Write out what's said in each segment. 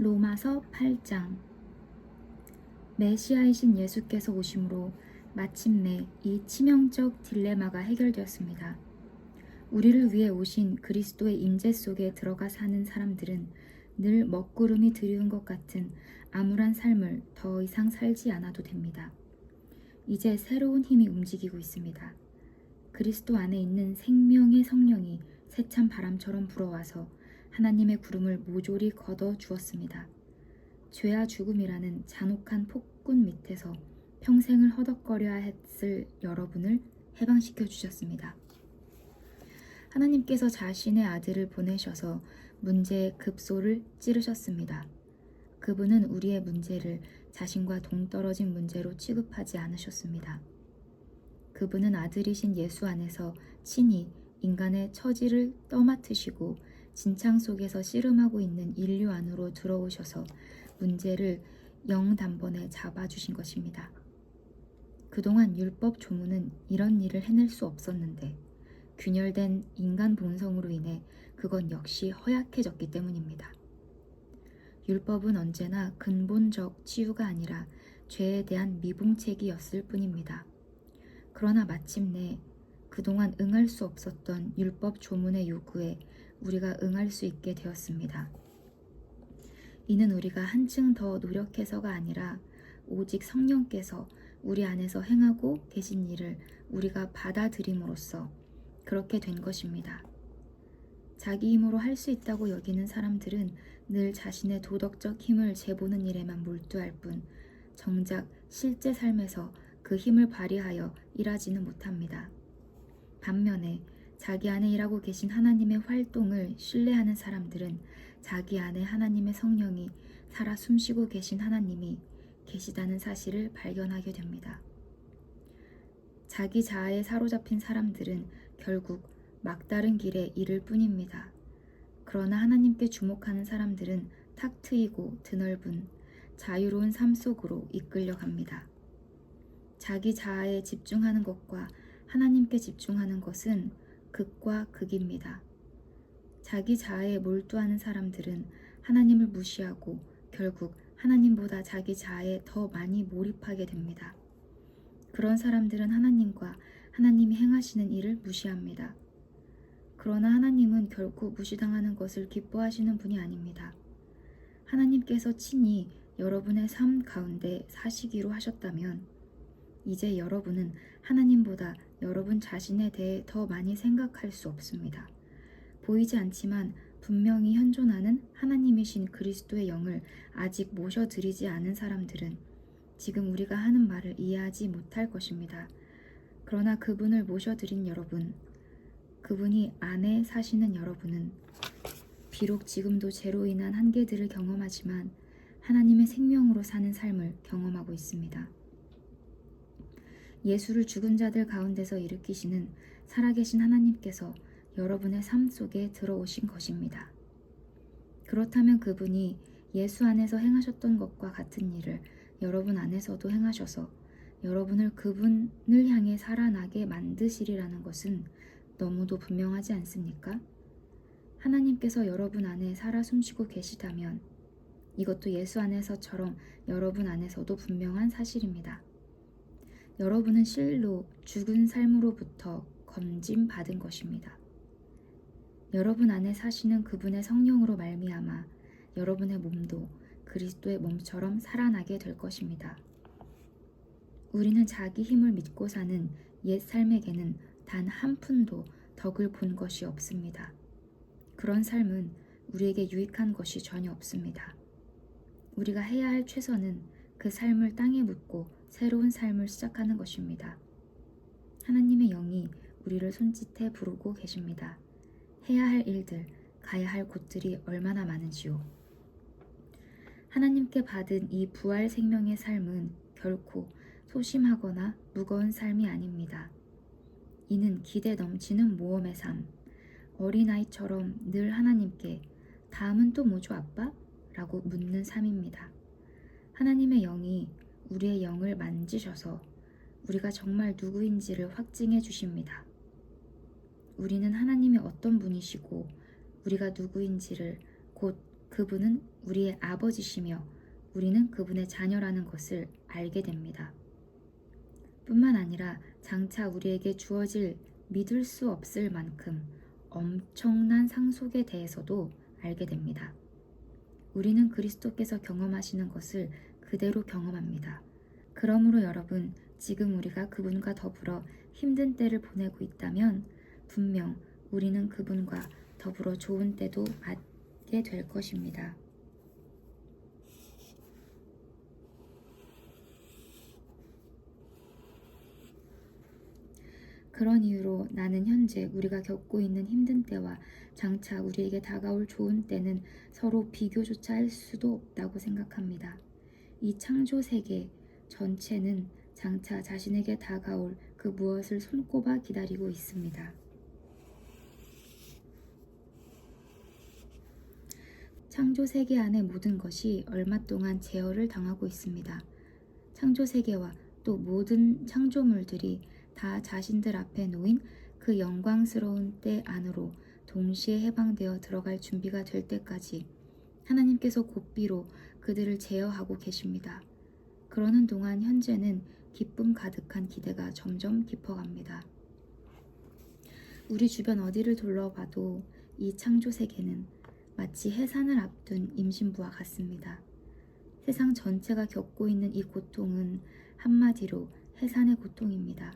로마서 8장. 메시아이신 예수께서 오심으로 마침내 이 치명적 딜레마가 해결되었습니다. 우리를 위해 오신 그리스도의 임재 속에 들어가 사는 사람들은 늘 먹구름이 드리운 것 같은 암울한 삶을 더 이상 살지 않아도 됩니다. 이제 새로운 힘이 움직이고 있습니다. 그리스도 안에 있는 생명의 성령이 세찬 바람처럼 불어와서 하나님의 구름을 모조리 걷어 주었습니다. 죄와 죽음이라는 잔혹한 폭군 밑에서 평생을 허덕거려야 했을 여러분을 해방시켜 주셨습니다. 하나님께서 자신의 아들을 보내셔서 문제의 급소를 찌르셨습니다. 그분은 우리의 문제를 자신과 동떨어진 문제로 취급하지 않으셨습니다. 그분은 아들이신 예수 안에서 친히 인간의 처지를 떠맡으시고 진창 속에서 씨름하고 있는 인류 안으로 들어오셔서 문제를 영단번에 잡아주신 것입니다. 그동안 율법 조문은 이런 일을 해낼 수 없었는데 균열된 인간 본성으로 인해 그건 역시 허약해졌기 때문입니다. 율법은 언제나 근본적 치유가 아니라 죄에 대한 미봉책이었을 뿐입니다. 그러나 마침내 그동안 응할 수 없었던 율법 조문의 요구에 우리가 응할 수 있게 되었습니다. 이는 우리가 한층 더 노력해서가 아니라 오직 성령께서 우리 안에서 행하고 계신 일을 우리가 받아들임으로써 그렇게 된 것입니다. 자기 힘으로 할 수 있다고 여기는 사람들은 늘 자신의 도덕적 힘을 재보는 일에만 몰두할 뿐 정작 실제 삶에서 그 힘을 발휘하여 일하지는 못합니다. 반면에 자기 안에 일하고 계신 하나님의 활동을 신뢰하는 사람들은 자기 안에 하나님의 성령이 살아 숨쉬고 계신 하나님이 계시다는 사실을 발견하게 됩니다. 자기 자아에 사로잡힌 사람들은 결국 막다른 길에 이를 뿐입니다. 그러나 하나님께 주목하는 사람들은 탁 트이고 드넓은 자유로운 삶 속으로 이끌려 갑니다. 자기 자아에 집중하는 것과 하나님께 집중하는 것은 극과 극입니다. 자기 자아에 몰두하는 사람들은 하나님을 무시하고 결국 하나님보다 자기 자아에 더 많이 몰입하게 됩니다. 그런 사람들은 하나님과 하나님이 행하시는 일을 무시합니다. 그러나 하나님은 결코 무시당하는 것을 기뻐하시는 분이 아닙니다. 하나님께서 친히 여러분의 삶 가운데 사시기로 하셨다면 이제 여러분은 하나님보다 여러분 자신에 대해 더 많이 생각할 수 없습니다. 보이지 않지만 분명히 현존하는 하나님이신 그리스도의 영을 아직 모셔드리지 않은 사람들은 지금 우리가 하는 말을 이해하지 못할 것입니다. 그러나 그분을 모셔드린 여러분, 그분이 안에 사시는 여러분은 비록 지금도 죄로 인한 한계들을 경험하지만 하나님의 생명으로 사는 삶을 경험하고 있습니다. 예수를 죽은 자들 가운데서 일으키시는 살아계신 하나님께서 여러분의 삶 속에 들어오신 것입니다. 그렇다면 그분이 예수 안에서 행하셨던 것과 같은 일을 여러분 안에서도 행하셔서 여러분을 그분을 향해 살아나게 만드시리라는 것은 너무도 분명하지 않습니까? 하나님께서 여러분 안에 살아 숨쉬고 계시다면 이것도 예수 안에서처럼 여러분 안에서도 분명한 사실입니다. 여러분은 실로 죽은 삶으로부터 검진받은 것입니다. 여러분 안에 사시는 그분의 성령으로 말미암아 여러분의 몸도 그리스도의 몸처럼 살아나게 될 것입니다. 우리는 자기 힘을 믿고 사는 옛 삶에게는 단 한 푼도 덕을 본 것이 없습니다. 그런 삶은 우리에게 유익한 것이 전혀 없습니다. 우리가 해야 할 최선은 그 삶을 땅에 묻고 새로운 삶을 시작하는 것입니다. 하나님의 영이 우리를 손짓해 부르고 계십니다. 해야 할 일들, 가야 할 곳들이 얼마나 많은지요. 하나님께 받은 이 부활 생명의 삶은 결코 소심하거나 무거운 삶이 아닙니다. 이는 기대 넘치는 모험의 삶, 어린아이처럼 늘 하나님께 다음은 또 뭐죠 아빠? 라고 묻는 삶입니다. 하나님의 영이 우리의 영을 만지셔서 우리가 정말 누구인지를 확증해 주십니다. 우리는 하나님이 어떤 분이시고 우리가 누구인지를 곧 그분은 우리의 아버지시며 우리는 그분의 자녀라는 것을 알게 됩니다. 뿐만 아니라 장차 우리에게 주어질 믿을 수 없을 만큼 엄청난 상속에 대해서도 알게 됩니다. 우리는 그리스도께서 경험하시는 것을 그대로 경험합니다. 그러므로 여러분, 지금 우리가 그분과 더불어 힘든 때를 보내고 있다면 분명 우리는 그분과 더불어 좋은 때도 맞게 될 것입니다. 그런 이유로 나는 현재 우리가 겪고 있는 힘든 때와 장차 우리에게 다가올 좋은 때는 서로 비교조차 할 수도 없다고 생각합니다. 이 창조 세계 전체는 장차 자신에게 다가올 그 무엇을 손꼽아 기다리고 있습니다. 창조 세계 안의 모든 것이 얼마 동안 제어를 당하고 있습니다. 창조 세계와 또 모든 창조물들이 다 자신들 앞에 놓인 그 영광스러운 때 안으로 동시에 해방되어 들어갈 준비가 될 때까지 하나님께서 고삐로 그들을 제어하고 계십니다. 그러는 동안 현재는 기쁨 가득한 기대가 점점 깊어갑니다. 우리 주변 어디를 둘러봐도 이 창조 세계는 마치 해산을 앞둔 임신부와 같습니다. 세상 전체가 겪고 있는 이 고통은 한마디로 해산의 고통입니다.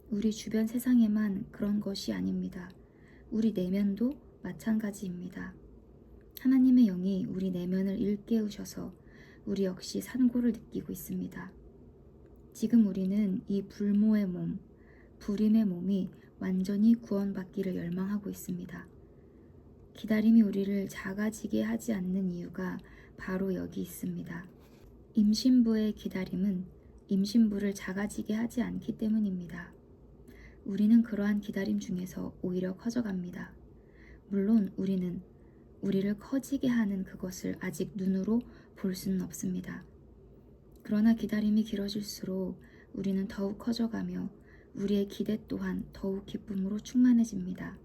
우리 주변 세상에만 그런 것이 아닙니다. 우리 내면도 마찬가지입니다. 하나님의 영이 우리 내면을 일깨우셔서 우리 역시 산고를 느끼고 있습니다. 지금 우리는 이 불모의 몸, 불임의 몸이 완전히 구원받기를 열망하고 있습니다. 기다림이 우리를 작아지게 하지 않는 이유가 바로 여기 있습니다. 임신부의 기다림은 임신부를 작아지게 하지 않기 때문입니다. 우리는 그러한 기다림 중에서 오히려 커져갑니다. 물론 우리는 우리를 커지게 하는 그것을 아직 눈으로 볼 수는 없습니다. 그러나 기다림이 길어질수록 우리는 더욱 커져가며 우리의 기대 또한 더욱 기쁨으로 충만해집니다.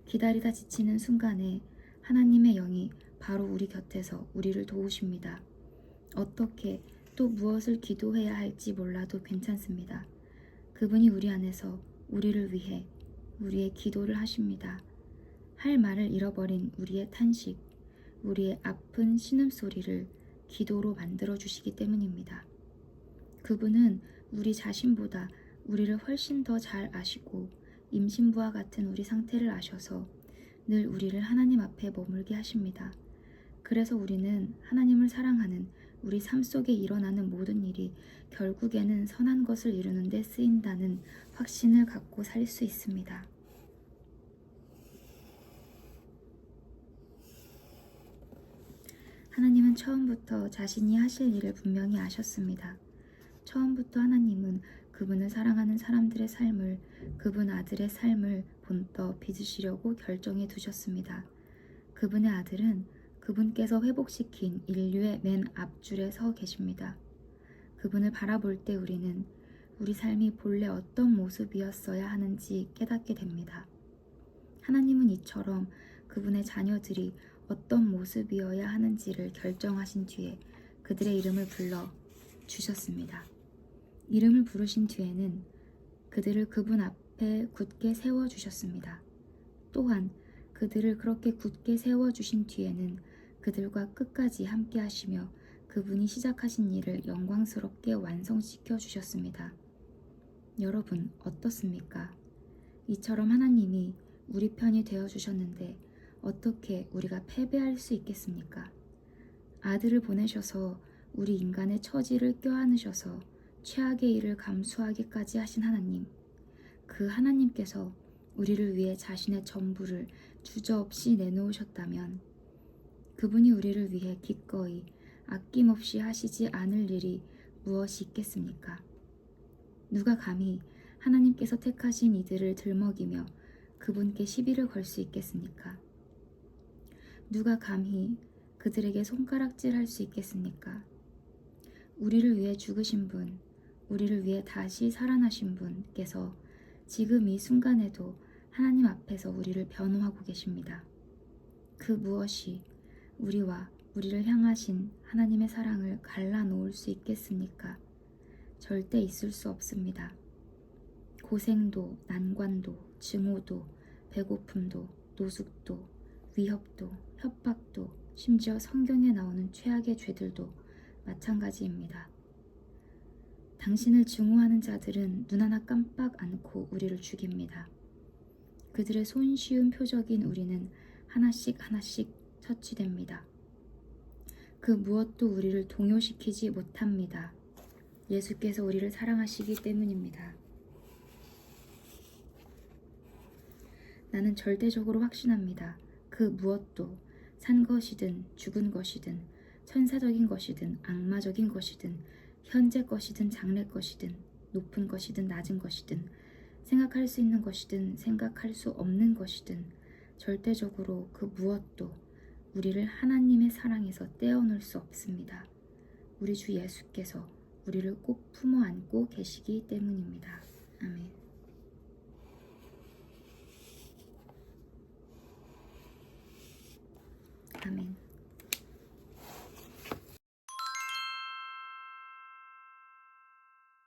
기다리다 지치는 순간에 하나님의 영이 바로 우리 곁에서 우리를 도우십니다. 어떻게 또 무엇을 기도해야 할지 몰라도 괜찮습니다. 그분이 우리 안에서 우리를 위해 우리의 기도를 하십니다. 할 말을 잃어버린 우리의 탄식, 우리의 아픈 신음소리를 기도로 만들어 주시기 때문입니다. 그분은 우리 자신보다 우리를 훨씬 더 잘 아시고 임신부와 같은 우리 상태를 아셔서 늘 우리를 하나님 앞에 머물게 하십니다. 그래서 우리는 하나님을 사랑하는 우리 삶 속에 일어나는 모든 일이 결국에는 선한 것을 이루는 데 쓰인다는 확신을 갖고 살 수 있습니다. 하나님은 처음부터 자신이 하실 일을 분명히 아셨습니다. 처음부터 하나님은 그분을 사랑하는 사람들의 삶을, 그분 아들의 삶을 본떠 빚으시려고 결정해 두셨습니다. 그분의 아들은 그분께서 회복시킨 인류의 맨 앞줄에 서 계십니다. 그분을 바라볼 때 우리는 우리 삶이 본래 어떤 모습이었어야 하는지 깨닫게 됩니다. 하나님은 이처럼 그분의 자녀들이 어떤 모습이어야 하는지를 결정하신 뒤에 그들의 이름을 불러 주셨습니다. 이름을 부르신 뒤에는 그들을 그분 앞에 굳게 세워주셨습니다. 또한 그들을 그렇게 굳게 세워주신 뒤에는 그들과 끝까지 함께 하시며 그분이 시작하신 일을 영광스럽게 완성시켜 주셨습니다. 여러분 어떻습니까? 이처럼 하나님이 우리 편이 되어 주셨는데 어떻게 우리가 패배할 수 있겠습니까? 아들을 보내셔서 우리 인간의 처지를 껴안으셔서 최악의 일을 감수하기까지 하신 하나님, 그 하나님께서 우리를 위해 자신의 전부를 주저없이 내놓으셨다면 그분이 우리를 위해 기꺼이 아낌없이 하시지 않을 일이 무엇이 있겠습니까? 누가 감히 하나님께서 택하신 이들을 들먹이며 그분께 시비를 걸 수 있겠습니까? 누가 감히 그들에게 손가락질할 수 있겠습니까? 우리를 위해 죽으신 분, 우리를 위해 다시 살아나신 분께서 지금 이 순간에도 하나님 앞에서 우리를 변호하고 계십니다. 그 무엇이 우리와 우리를 향하신 하나님의 사랑을 갈라놓을 수 있겠습니까? 절대 있을 수 없습니다. 고생도, 난관도, 증오도, 배고픔도, 노숙도, 위협도, 협박도, 심지어 성경에 나오는 최악의 죄들도 마찬가지입니다. 당신을 증오하는 자들은 눈 하나 깜빡 않고 우리를 죽입니다. 그들의 손쉬운 표적인 우리는 하나씩 처치됩니다. 그 무엇도 우리를 동요시키지 못합니다. 예수께서 우리를 사랑하시기 때문입니다. 나는 절대적으로 확신합니다. 그 무엇도 산 것이든 죽은 것이든 천사적인 것이든 악마적인 것이든 현재 것이든 장래 것이든 높은 것이든 낮은 것이든 생각할 수 있는 것이든 생각할 수 없는 것이든 절대적으로 그 무엇도 우리를 하나님의 사랑에서 떼어놓을 수 없습니다. 우리 주 예수께서 우리를 꼭 품어 안고 계시기 때문입니다. 아멘.